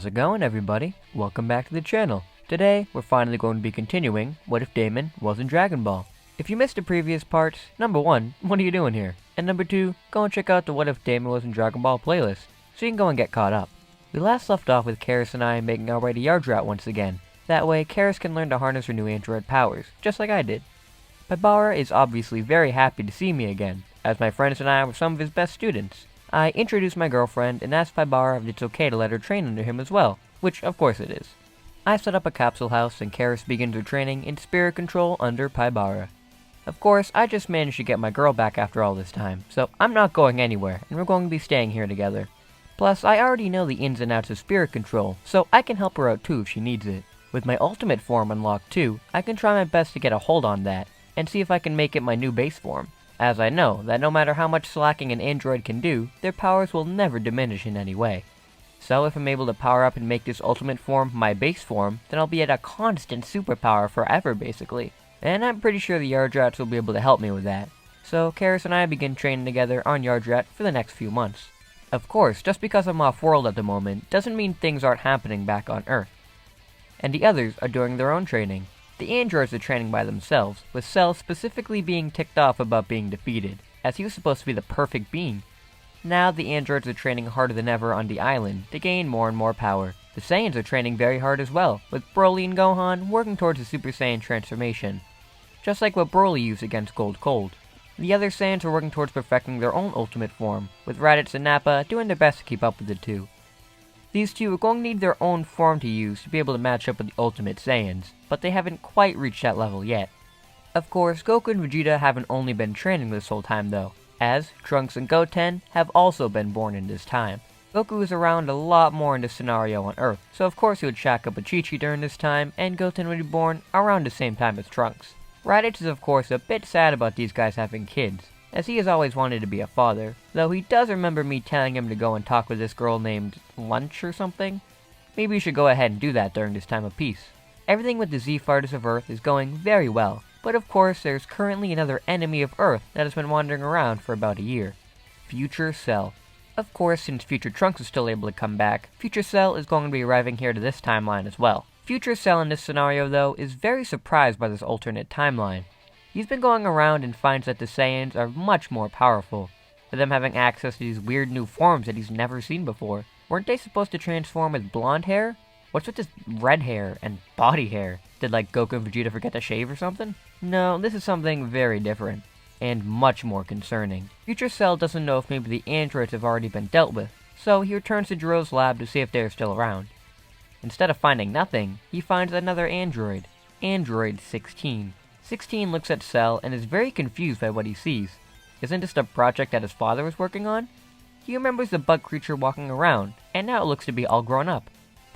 How's it going, everybody? Welcome back to the channel. Today, we're finally going to be continuing What If Damon Was in Dragon Ball. If you missed the previous parts, number 1, what are you doing here? And number 2, go and check out the What If Damon Was in Dragon Ball playlist, so you can go and get caught up. We last left off with Karis and I making our way to Yardrat once again. That way, Karis can learn to harness her new android powers, just like I did. Paibara is obviously very happy to see me again, as my friends and I were some of his best students. I introduced my girlfriend and asked Paibara if it's okay to let her train under him as well, which of course it is. I set up a capsule house and Karis begins her training in spirit control under Paibara. Of course, I just managed to get my girl back after all this time, so I'm not going anywhere and we're going to be staying here together. Plus, I already know the ins and outs of spirit control, so I can help her out too if she needs it. With my ultimate form unlocked too, I can try my best to get a hold on that, and see if I can make it my new base form, as I know that no matter how much slacking an android can do, their powers will never diminish in any way. So if I'm able to power up and make this ultimate form my base form, then I'll be at a constant superpower forever basically. And I'm pretty sure the Yardrats will be able to help me with that. So Karis and I begin training together on Yardrat for the next few months. Of course, just because I'm off-world at the moment doesn't mean things aren't happening back on Earth. And the others are doing their own training. The androids are training by themselves, with Cell specifically being ticked off about being defeated, as he was supposed to be the perfect being. Now the androids are training harder than ever on the island to gain more and more power. The Saiyans are training very hard as well, with Broly and Gohan working towards the Super Saiyan transformation, just like what Broly used against Gold Cold. The other Saiyans are working towards perfecting their own ultimate form, with Raditz and Nappa doing their best to keep up with the two. These two are going to need their own form to use to be able to match up with the Ultimate Saiyans, but they haven't quite reached that level yet. Of course, Goku and Vegeta haven't only been training this whole time though, as Trunks and Goten have also been born in this time. Goku is around a lot more in this scenario on Earth, so of course he would shack up with Chi-Chi during this time, and Goten would be born around the same time as Trunks. Raditz is of course a bit sad about these guys having kids, as he has always wanted to be a father, though he does remember me telling him to go and talk with this girl named Lunch or something. Maybe you should go ahead and do that during this time of peace. Everything with the Z-Fighters of Earth is going very well, but of course there's currently another enemy of Earth that has been wandering around for about a year. Future Cell. Of course, since Future Trunks is still able to come back, Future Cell is going to be arriving here to this timeline as well. Future Cell in this scenario though is very surprised by this alternate timeline. He's been going around and finds that the Saiyans are much more powerful, with them having access to these weird new forms that he's never seen before. Weren't they supposed to transform with blonde hair? What's with this red hair and body hair? Did like Goku and Vegeta forget to shave or something? No, this is something very different, and much more concerning. Future Cell doesn't know if maybe the androids have already been dealt with, so he returns to Jiro's lab to see if they're still around. Instead of finding nothing, he finds another android, Android 16. 16 looks at Cell and is very confused by what he sees. Isn't this the project that his father was working on? He remembers the bug creature walking around, and now it looks to be all grown up.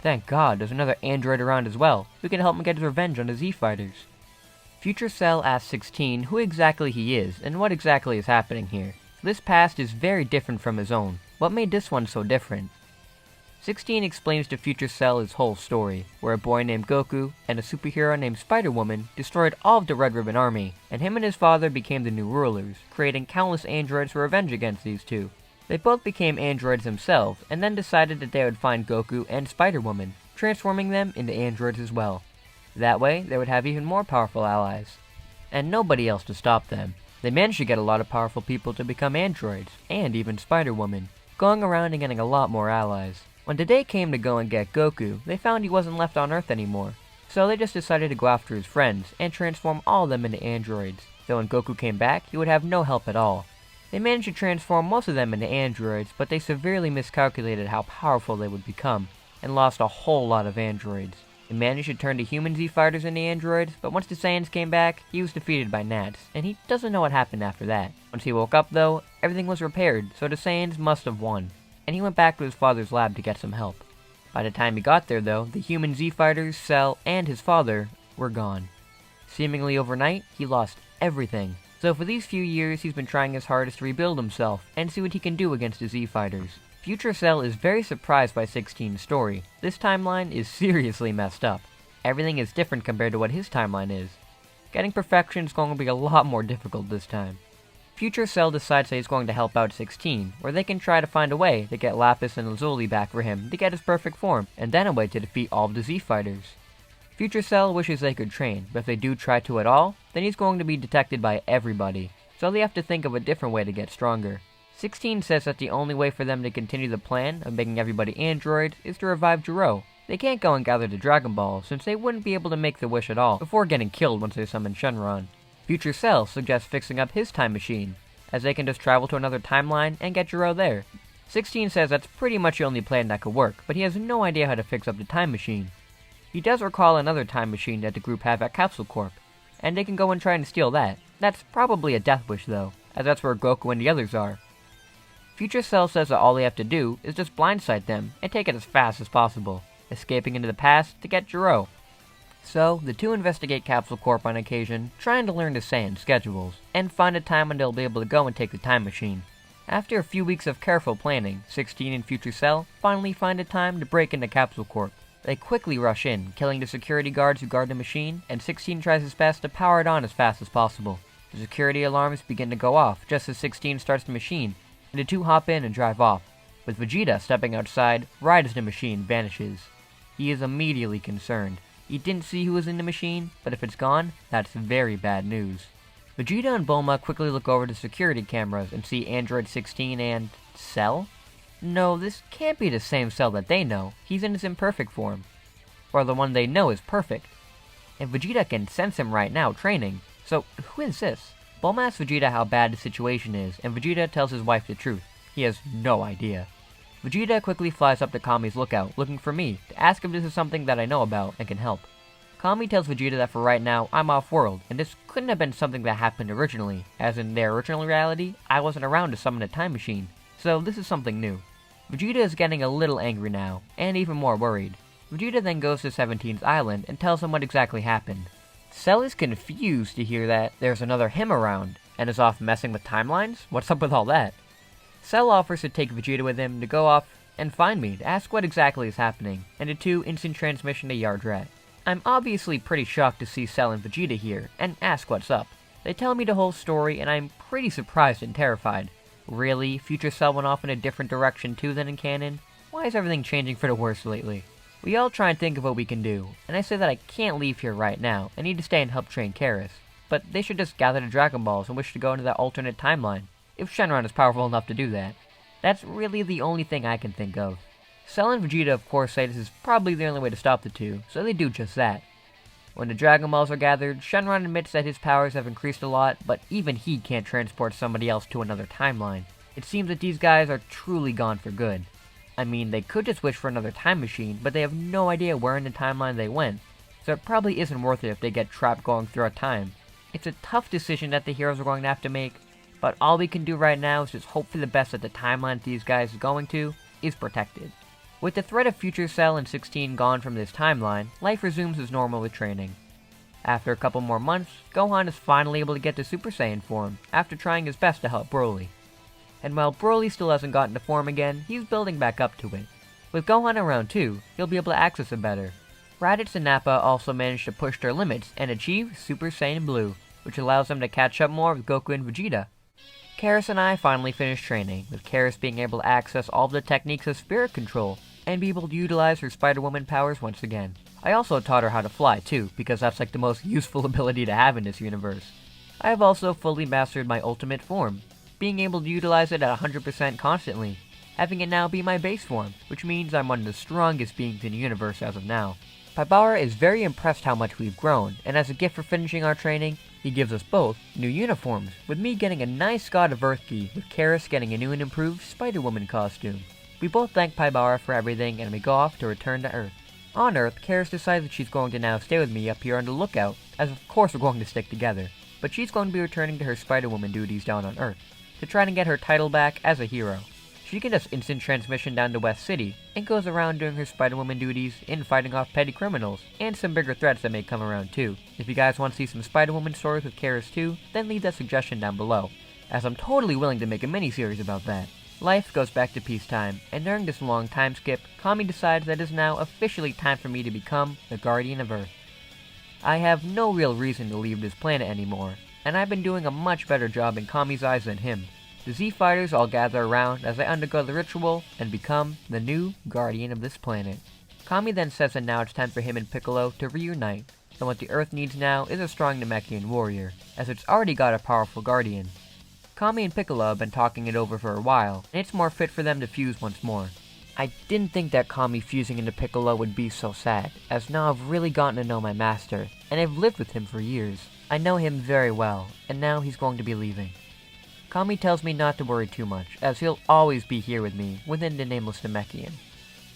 Thank God, there's another android around as well, who can help him get his revenge on the Z-Fighters. Future Cell asks 16 who exactly he is, and what exactly is happening here. This past is very different from his own. What made this one so different? 16 explains to Future Cell his whole story, where a boy named Goku and a superhero named Spider-Woman destroyed all of the Red Ribbon Army, and him and his father became the new rulers, creating countless androids for revenge against these two. They both became androids themselves, and then decided that they would find Goku and Spider-Woman, transforming them into androids as well. That way, they would have even more powerful allies, and nobody else to stop them. They managed to get a lot of powerful people to become androids, and even Spider-Woman, going around and getting a lot more allies. When the day came to go and get Goku, they found he wasn't left on Earth anymore, so they just decided to go after his friends and transform all of them into androids, though when Goku came back, he would have no help at all. They managed to transform most of them into androids, but they severely miscalculated how powerful they would become, and lost a whole lot of androids. They managed to turn the human Z-Fighters into androids, but once the Saiyans came back, he was defeated by Nats, and he doesn't know what happened after that. Once he woke up though, everything was repaired, so the Saiyans must have won, and he went back to his father's lab to get some help. By the time he got there though, the human Z-Fighters, Cell, and his father were gone. Seemingly overnight, he lost everything. So for these few years, he's been trying his hardest to rebuild himself, and see what he can do against the Z-Fighters. Future Cell is very surprised by 16's story. This timeline is seriously messed up. Everything is different compared to what his timeline is. Getting perfection is going to be a lot more difficult this time. Future Cell decides that he's going to help out 16, where they can try to find a way to get Lapis and Lazuli back for him to get his perfect form, and then a way to defeat all of the Z fighters. Future Cell wishes they could train, but if they do try to at all, then he's going to be detected by everybody, so they have to think of a different way to get stronger. 16 says that the only way for them to continue the plan of making everybody androids is to revive Jiro. They can't go and gather the Dragon Ball, since they wouldn't be able to make the wish at all before getting killed once they summon Shenron. Future Cell suggests fixing up his time machine, as they can just travel to another timeline and get Jiro there. 16 says that's pretty much the only plan that could work, but he has no idea how to fix up the time machine. He does recall another time machine that the group have at Capsule Corp, and they can go and try and steal that. That's probably a death wish though, as that's where Goku and the others are. Future Cell says that all they have to do is just blindside them and take it as fast as possible, escaping into the past to get Jiro. So, the two investigate Capsule Corp on occasion, trying to learn the Saiyan schedules, and find a time when they'll be able to go and take the time machine. After a few weeks of careful planning, 16 and Future Cell finally find a time to break into Capsule Corp. They quickly rush in, killing the security guards who guard the machine, and 16 tries his best to power it on as fast as possible. The security alarms begin to go off just as 16 starts the machine, and the two hop in and drive off. With Vegeta stepping outside, right as the machine vanishes. He is immediately concerned. He didn't see who was in the machine, but if it's gone, that's very bad news. Vegeta and Bulma quickly look over the security cameras and see Android 16 and... Cell? No, this can't be the same Cell that they know. He's in his imperfect form. Or the one they know is perfect. And Vegeta can sense him right now, training. So, who is this? Bulma asks Vegeta how bad the situation is, and Vegeta tells his wife the truth. He has no idea. Vegeta quickly flies up to Kami's lookout, looking for me, to ask if this is something that I know about and can help. Kami tells Vegeta that for right now, I'm off-world, and this couldn't have been something that happened originally, as in their original reality, I wasn't around to summon a time machine, so this is something new. Vegeta is getting a little angry now, and even more worried. Vegeta then goes to 17's island and tells him what exactly happened. Cell is confused to hear that there's another him around, and is off messing with timelines? What's up with all that? Cell offers to take Vegeta with him to go off and find me to ask what exactly is happening, and to 2 instant transmission to Yardrat. I'm obviously pretty shocked to see Cell and Vegeta here, and ask what's up. They tell me the whole story, and I'm pretty surprised and terrified. Really? Future Cell went off in a different direction too than in canon? Why is everything changing for the worse lately? We all try and think of what we can do, and I say that I can't leave here right now, I need to stay and help train Karis. But they should just gather the Dragon Balls and wish to go into that alternate timeline, if Shenron is powerful enough to do that. That's really the only thing I can think of. Cell and Vegeta of course say this is probably the only way to stop the two, so they do just that. When the Dragon Balls are gathered, Shenron admits that his powers have increased a lot, but even he can't transport somebody else to another timeline. It seems that these guys are truly gone for good. I mean, they could just wish for another time machine, but they have no idea where in the timeline they went, so it probably isn't worth it if they get trapped going through a time. It's a tough decision that the heroes are going to have to make, but all we can do right now is just hope for the best that the timeline these guys are going to is protected. With the threat of Future Cell and 16 gone from this timeline, life resumes as normal with training. After a couple more months, Gohan is finally able to get to Super Saiyan form, after trying his best to help Broly. And while Broly still hasn't gotten to form again, he's building back up to it. With Gohan around too, he'll be able to access it better. Raditz and Nappa also managed to push their limits and achieve Super Saiyan Blue, which allows them to catch up more with Goku and Vegeta. Karis and I finally finished training, with Karis being able to access all of the techniques of spirit control, and be able to utilize her Spider-Woman powers once again. I also taught her how to fly too, because that's like the most useful ability to have in this universe. I have also fully mastered my ultimate form, being able to utilize it at 100% constantly, having it now be my base form, which means I'm one of the strongest beings in the universe as of now. Paibara is very impressed how much we've grown, and as a gift for finishing our training, he gives us both new uniforms, with me getting a nice God of Earth gi, with Karis getting a new and improved Spider-Woman costume. We both thank Paibara for everything, and we go off to return to Earth. On Earth, Karis decides that she's going to now stay with me up here on the lookout, as of course we're going to stick together, but she's going to be returning to her Spider-Woman duties down on Earth, to try and get her title back as a hero. She can just instant transmission down to West City, and goes around doing her Spider-Woman duties in fighting off petty criminals, and some bigger threats that may come around too. If you guys want to see some Spider-Woman stories with Karis too, then leave that suggestion down below, as I'm totally willing to make a mini-series about that. Life goes back to peacetime, and during this long time skip, Kami decides that it is now officially time for me to become the Guardian of Earth. I have no real reason to leave this planet anymore, and I've been doing a much better job in Kami's eyes than him. The Z Fighters all gather around as I undergo the ritual and become the new guardian of this planet. Kami then says that now it's time for him and Piccolo to reunite, and what the Earth needs now is a strong Namekian warrior, as it's already got a powerful guardian. Kami and Piccolo have been talking it over for a while, and it's more fit for them to fuse once more. I didn't think that Kami fusing into Piccolo would be so sad, as now I've really gotten to know my master, and I've lived with him for years. I know him very well, and now he's going to be leaving. Kami tells me not to worry too much, as he'll always be here with me, within the Nameless Namekian.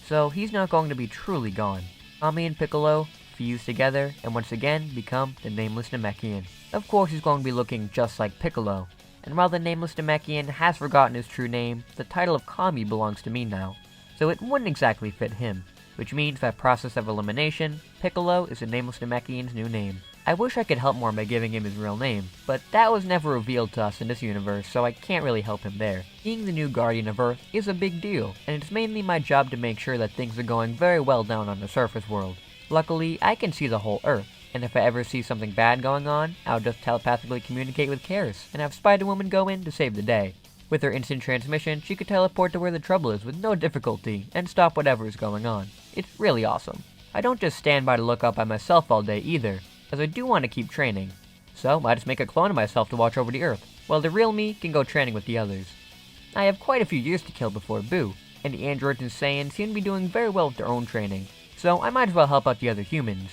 So he's not going to be truly gone. Kami and Piccolo fuse together, and once again become the Nameless Namekian. Of course he's going to be looking just like Piccolo, and while the Nameless Namekian has forgotten his true name, the title of Kami belongs to me now, so it wouldn't exactly fit him, which means by process of elimination, Piccolo is the Nameless Namekian's new name. I wish I could help more by giving him his real name, but that was never revealed to us in this universe, so I can't really help him there. Being the new Guardian of Earth is a big deal, and it's mainly my job to make sure that things are going very well down on the surface world. Luckily, I can see the whole Earth, and if I ever see something bad going on, I'll just telepathically communicate with Karis, and have Spider-Woman go in to save the day. With her instant transmission, she could teleport to where the trouble is with no difficulty, and stop whatever is going on. It's really awesome. I don't just stand by to look up by myself all day either, as I do want to keep training. So I just make a clone of myself to watch over the Earth, while the real me can go training with the others. I have quite a few years to kill before Boo, and the androids and Saiyans seem to be doing very well with their own training, so I might as well help out the other humans.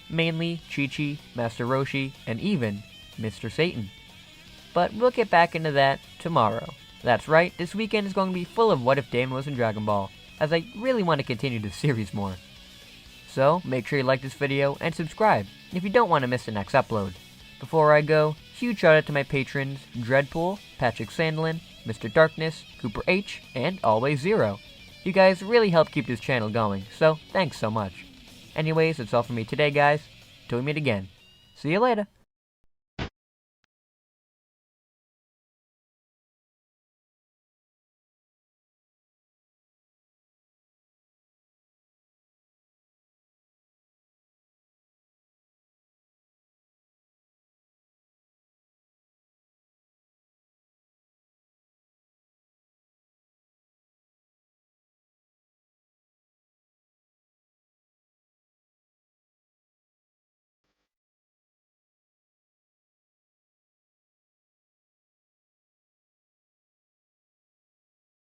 Mainly Chi-Chi, Master Roshi, and even Mr. Satan. But we'll get back into that tomorrow. That's right, this weekend is going to be full of What If Damon Was in Dragon Ball, as I really want to continue this series more. So, make sure you like this video and subscribe if you don't want to miss the next upload. Before I go, huge shout out to my patrons Dreadpool, Patrick Sandlin, Mr. Darkness, Cooper H, and Always Zero. You guys really help keep this channel going, so thanks so much. Anyways, that's all for me today guys. Till we meet again. See you later.